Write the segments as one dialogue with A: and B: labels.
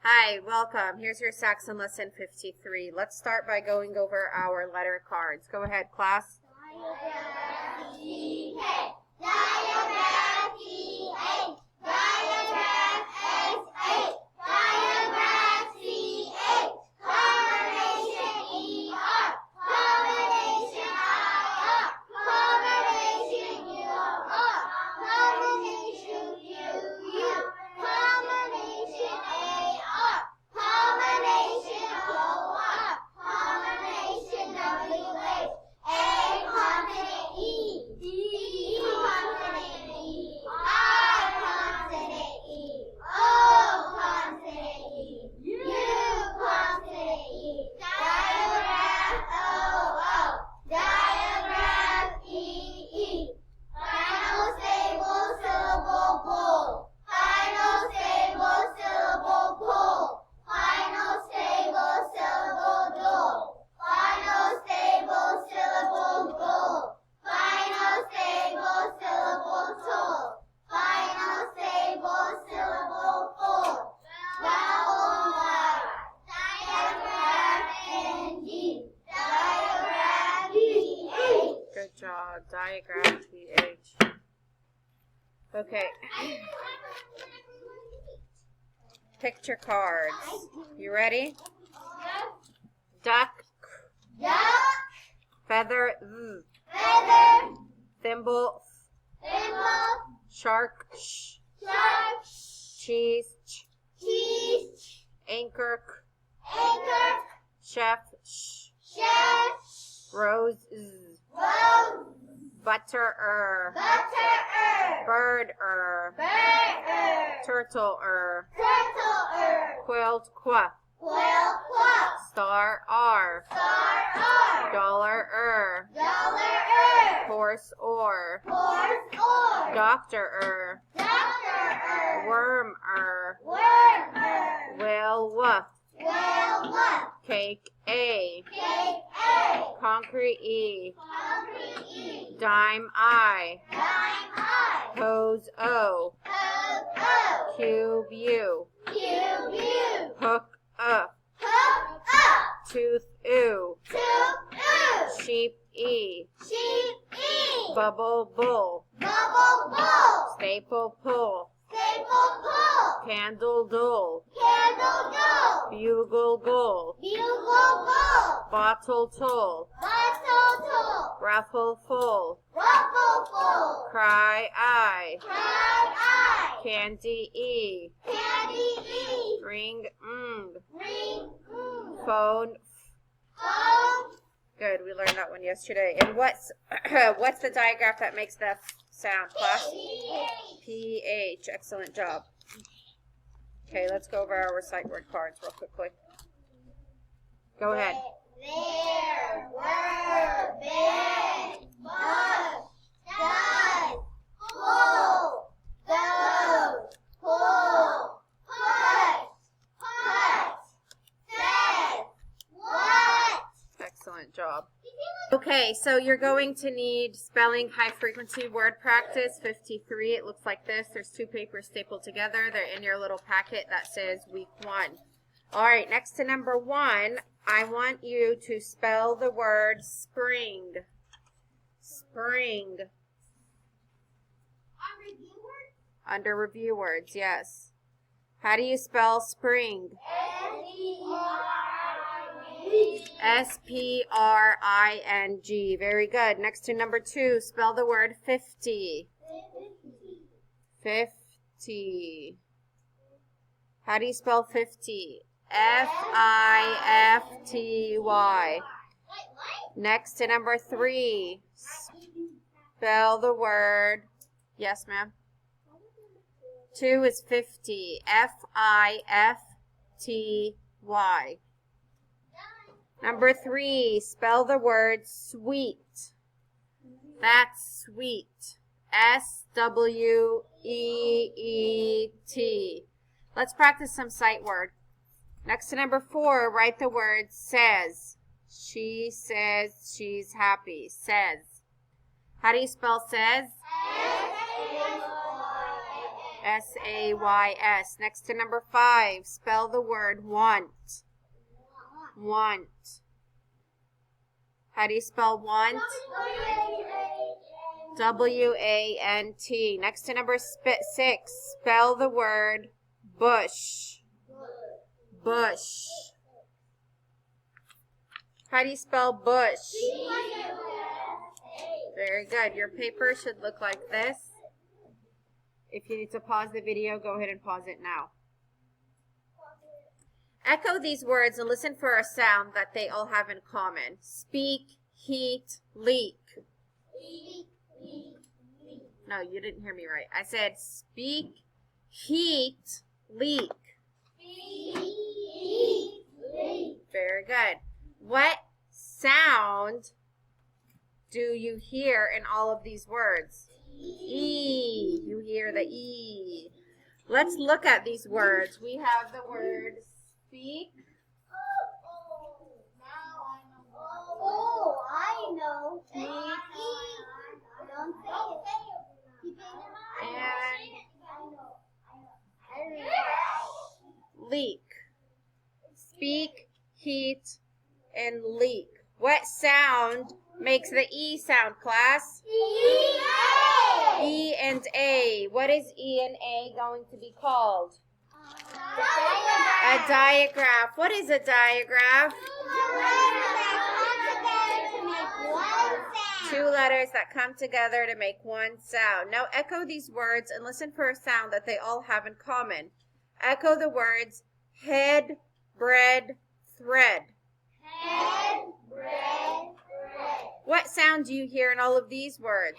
A: Hi, welcome. Here's your Saxon lesson 53. Let's start by going over our letter cards. Go ahead, class.
B: Diagram C-K, diagram C-H, diagram S-H, diagram C-H, combination E-R, combination I-R, combination U-R, combination U-U, combination A-R, combination O-R, combination W-H, A consonant E, D consonant E, I consonant E, O consonant E, U consonant E, diagram O, diagram E. Final stable syllable bull, final stable syllable pull, final stable syllable dull, final stable syllable bull, final stable syllable tull, final stable syllable full, vowel Y, diagram NG, diagram PH.
A: Good job. Diagram PH. Okay. Picture cards. You ready? Duck,
B: Duck,
A: feather,
B: feather,
A: thimble,
B: thimble,
A: shark,
B: shark,
A: cheese,
B: cheese,
A: anchor,
B: anchor,
A: chef,
B: chef,
A: rose,
B: rose,
A: butter,
B: butter,
A: bird,
B: bird,
A: turtle,
B: turtle,
A: quilt,
B: quail, quack,
A: star, r,
B: star,
A: dollar,
B: dollar,
A: horse,
B: horse,
A: doctor,
B: doctor,
A: worm,
B: worm,
A: whale,
B: whale,
A: cake, a,
B: cake, A,
A: concrete, e,
B: concrete E,
A: dime, I,
B: dime I,
A: hose, o,
B: O,
A: cube, u,
B: cube U,
A: hook,
B: hook up,
A: tooth, oo,
B: tooth
A: sheep, e,
B: sheep E,
A: bubble, bull,
B: bubble bull,
A: staple, pull,
B: staple pull,
A: candle, dull,
B: candle dull,
A: bugle, gull,
B: bugle bull,
A: bottle, tull,
B: bottle tull,
A: ruffle, full,
B: ruffle full,
A: cry, I,
B: cry I,
A: candy, e,
B: candy E,
A: ring,
B: ring
A: phone.
B: phone,
A: Good, we learned that one yesterday. And what's what's the diagram that makes that sound, class? PH. Excellent job. Okay, let's go over our sight word cards real quickly. Go ahead.
B: There, were, been, was, does, pull, goes, pull, put, says, what.
A: Excellent job. Okay, so you're going to need spelling high frequency word practice 53. It looks like this. There's two papers stapled together. They're in your little packet that says week 1. All right, next to number 1, I want you to spell the word spring. Spring. Under review words, yes. How do you spell spring? S-P-R-I-N-G. Very good. Next to number 2, spell the word 50. 50. How do you spell 50? F-I-F-T-Y. Next to number 3, spell the word, yes ma'am. 2 is 50. F-I-F-T-Y. Number 3, spell the word sweet. That's sweet. S-W-E-E-T. Let's practice some sight word. Next to number 4, write the word says. She says she's happy. Says. How do you spell says? S-A-Y-S. Next to number 5, spell the word want. Want. How do you spell want? W-A-N-T. Next to number 6, spell the word bush. Bush. How do you spell bush? Very good. Your paper should look like this. If you need to pause the video, go ahead and pause it now. Echo these words and listen for a sound that they all have in common. Speak, heat, leak. No, you didn't hear me right. I said speak, heat, leak. Very good. What sound do you hear in all of these words? E. You hear the E. Let's look at these words. We have the word speak.
B: Oh, I know.
A: Speak.
B: Don't say it.
A: And leak. Speak, heat, and leak. What sound makes the E sound, class? E and A. What is E and A going to be called? A diagraph. What is a diagraph? Two letters that come together to make one sound. Now echo these words and listen for a sound that they all have in common. Echo the words head, bread, thread.
B: Head, bread, thread.
A: What sound do you hear in all of these words?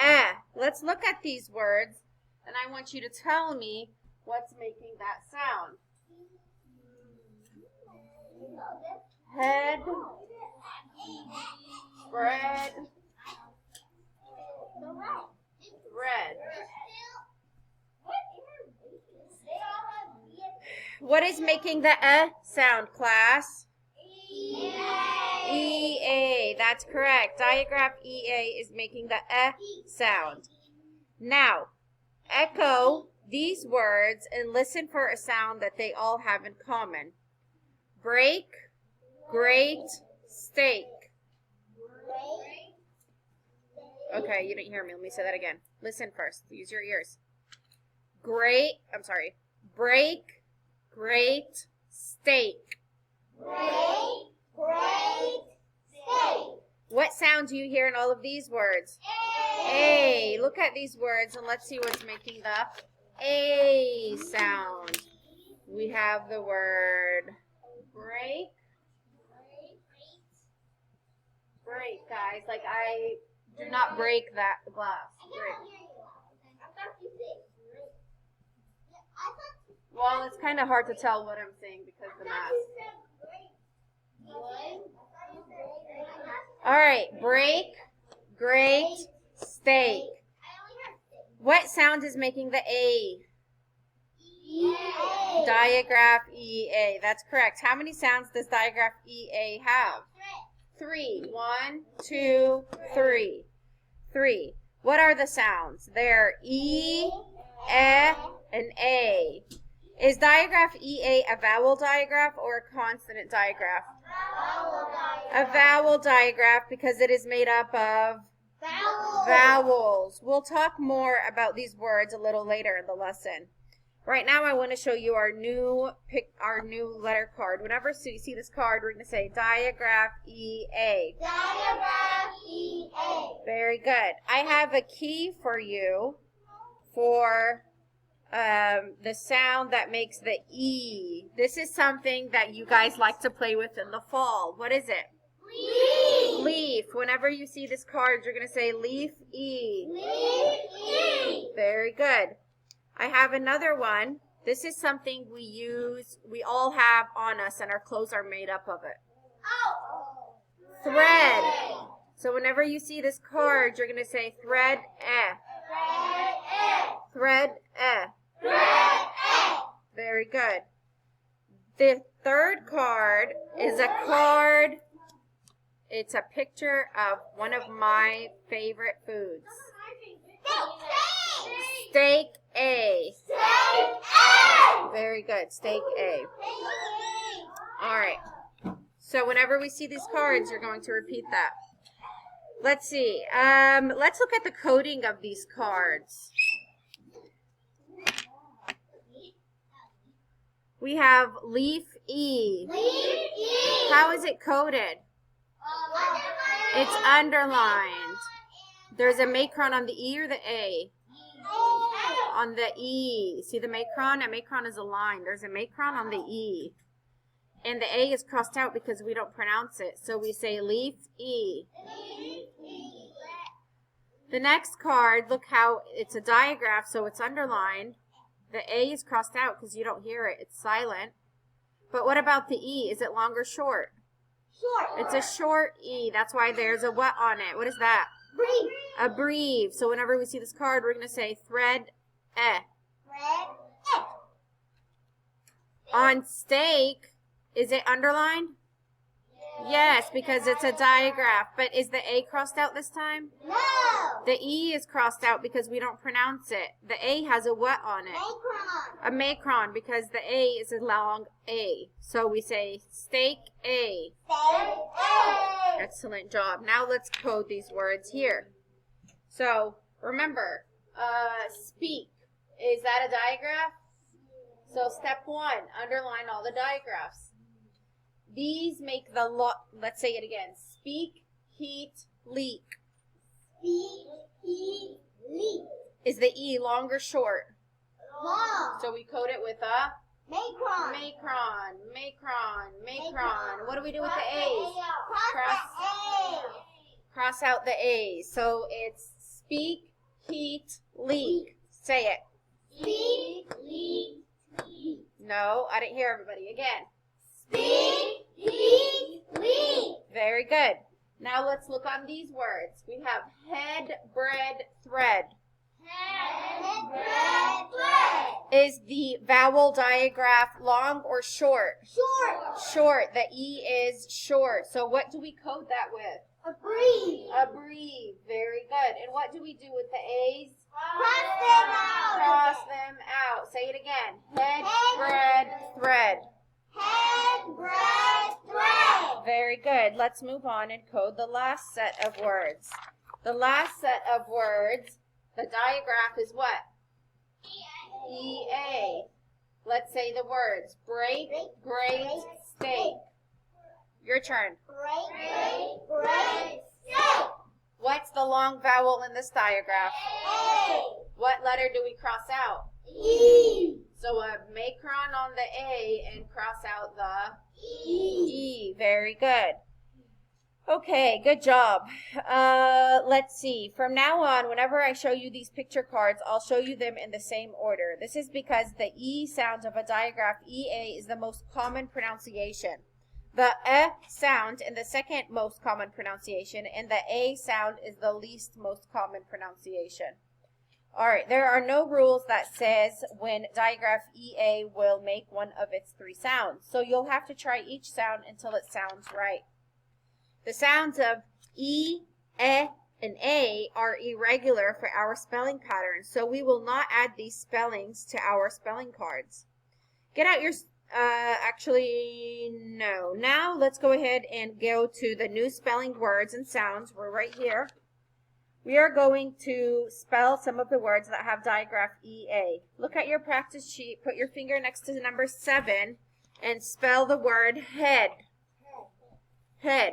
A: Eh. Let's look at these words, and I want you to tell me what's making that sound. Head, bread, thread. What is making the sound, class? E-A. That's correct. Diagraph E-A is making the sound. Now, echo these words and listen for a sound that they all have in common. Break, grate, steak. Okay, you didn't hear me. Let me say that again. Listen first. Use your ears. Break, grate, steak.
B: Great, steak.
A: What sound do you hear in all of these words? A. Look at these words and let's see what's making the A sound. We have the word break. Break, guys. Like I do not break that glass. Break. Well, it's kind of hard to tell what I'm saying because of the mask. All right, break, grate, steak. What sound is making the A? Diagraph E-A. That's correct. How many sounds does diagraph E-A have? 3. 1, 2, 3. 3. What are the sounds? They're E, and A. Is diagraph E-A a vowel diagraph or a consonant diagraph? A vowel diagraph because it is made up of vowels. We'll talk more about these words a little later in the lesson. Right now I want to show you our new letter card. Whenever you see this card, we're going to say diagraph E-A.
B: Diagraph E-A.
A: Very good. I have a key for you for the sound that makes the E. This is something that you guys like to play with in the fall. What is it?
B: Leaf.
A: Leaf. Whenever you see this card, you're going to say leaf E.
B: Leaf E.
A: Very good. I have another one. This is something we all have on us, and our clothes are made up of it.
B: Oh.
A: Thread. So whenever you see this card, you're going to say thread Thread
B: Thread.
A: Very good. The third card is a card. It's a picture of one of my favorite foods. Steak A.
B: Steak A.
A: Very good. Steak A. All right. So whenever we see these cards, you're going to repeat that. Let's see. Let's look at the coding of these cards. We have leaf E.
B: Leaf E.
A: How is it coded? It's underlined. There's a macron on the E or the A? On the E. See the macron? A macron is a line. There's a macron on the E. And the A is crossed out because we don't pronounce it. So we say leaf E. The next card, look how it's a digraph, so it's underlined. The A is crossed out because you don't hear it. It's silent. But what about the E? Is it long or short?
B: Short.
A: It's a short E. That's why there's a what on it? What is that?
B: Brief.
A: A breve. So whenever we see this card, we're going to say thread E.
B: Red.
A: On steak, is it underlined? Yes, because it's a digraph. But is the A crossed out this time?
B: No.
A: The E is crossed out because we don't pronounce it. The A has a what on it?
B: Macron.
A: A macron, because the A is a long A. So we say steak A.
B: Steak A.
A: Excellent job. Now let's code these words here. So remember, speak. Is that a digraph? So step 1, underline all the digraphs. These make the let's say it again. Speak, heat, leak.
B: Speak, heat, leak.
A: Is the E long or short?
B: Long.
A: So we code it with a
B: Macron.
A: macron, macron, macron. What do we do with the A's?
B: Cross the A.
A: Cross out the A's. So it's speak, heat, leak. Say it.
B: Speak, heat, leak.
A: No, I didn't hear everybody. Again.
B: Speak, heat, leak.
A: Very good. Now let's look on these words. We have head, bread, thread.
B: Head, bread, thread.
A: Is the vowel digraph long or short?
B: Short.
A: Short. The E is short. So what do we code that with?
B: A breeze.
A: A breve. Very good. And what do we do with the A's?
B: Cross them out.
A: Cross them out. Say it again. Head, bread, thread.
B: Head, bread, thread.
A: Very good. Let's move on and code the last set of words. The last set of words, the digraph is what? E-A. Let's say the words. Break, great, steak. Your turn.
B: Break, break, steak.
A: What's the long vowel in this digraph?
B: A.
A: What letter do we cross out?
B: E.
A: So a macron on the A and cross out the
B: E.
A: E. Very good. Okay, good job. Let's see. From now on, whenever I show you these picture cards, I'll show you them in the same order. This is because the E sound of a digraph, EA, is the most common pronunciation. The E sound in the second most common pronunciation, and the A sound is the least most common pronunciation. All right, there are no rules that says when digraph EA will make one of its 3 sounds. So you'll have to try each sound until it sounds right. The sounds of E, and A are irregular for our spelling pattern, so we will not add these spellings to our spelling cards. Get out your, actually, no. Now let's go ahead and go to the new spelling words and sounds. We're right here. We are going to spell some of the words that have digraph EA. Look at your practice sheet, put your finger next to the number 7, and spell the word head. Head.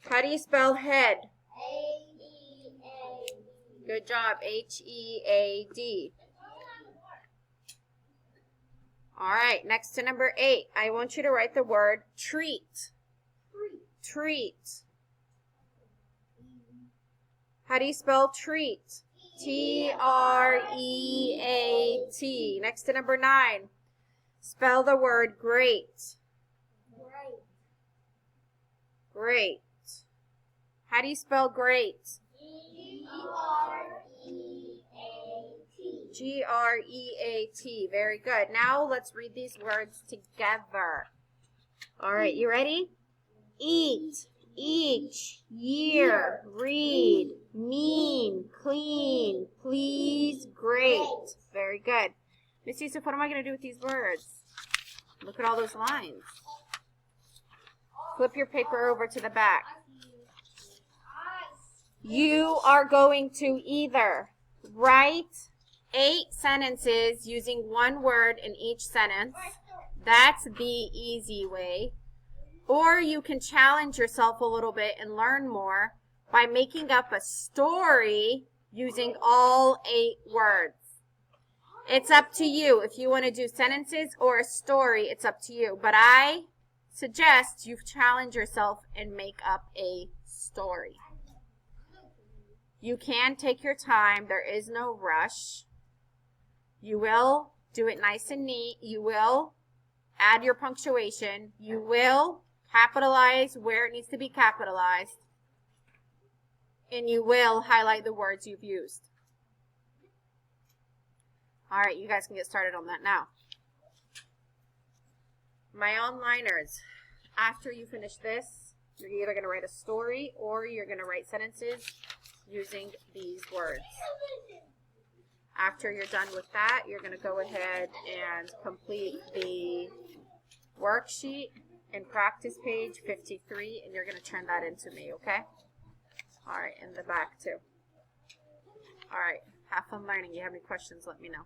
A: How do you spell head?
B: A-E-A-D.
A: Good job. H-E-A-D. All right, next to number 8, I want you to write the word treat. Treat. How do you spell treat? T-R-E-A-T. Next to number 9, spell the word great. Great. How do you spell great?
B: G-R-E-A-T.
A: G-R-E-A-T. Very good. Now let's read these words together. All right, you ready? Eat. each, year, read, mean, clean, please, great. Very good. Miss Yusuf, what am I going to do with these words? Look at all those lines. Flip your paper over to the back. You are going to either write 8 sentences using one word in each sentence. That's the easy way. Or you can challenge yourself a little bit and learn more by making up a story using all 8 words. It's up to you. If you want to do sentences or a story, it's up to you. But I suggest you challenge yourself and make up a story. You can take your time. There is no rush. You will do it nice and neat. You will add your punctuation. You will capitalize where it needs to be capitalized. And you will highlight the words you've used. All right, you guys can get started on that now. My onliners, after you finish this, you're either going to write a story or you're going to write sentences using these words. After you're done with that, you're going to go ahead and complete the worksheet in practice page 53, and you're going to turn that into me, okay? All right, in the back too. All right, have fun learning. You have any questions, let me know.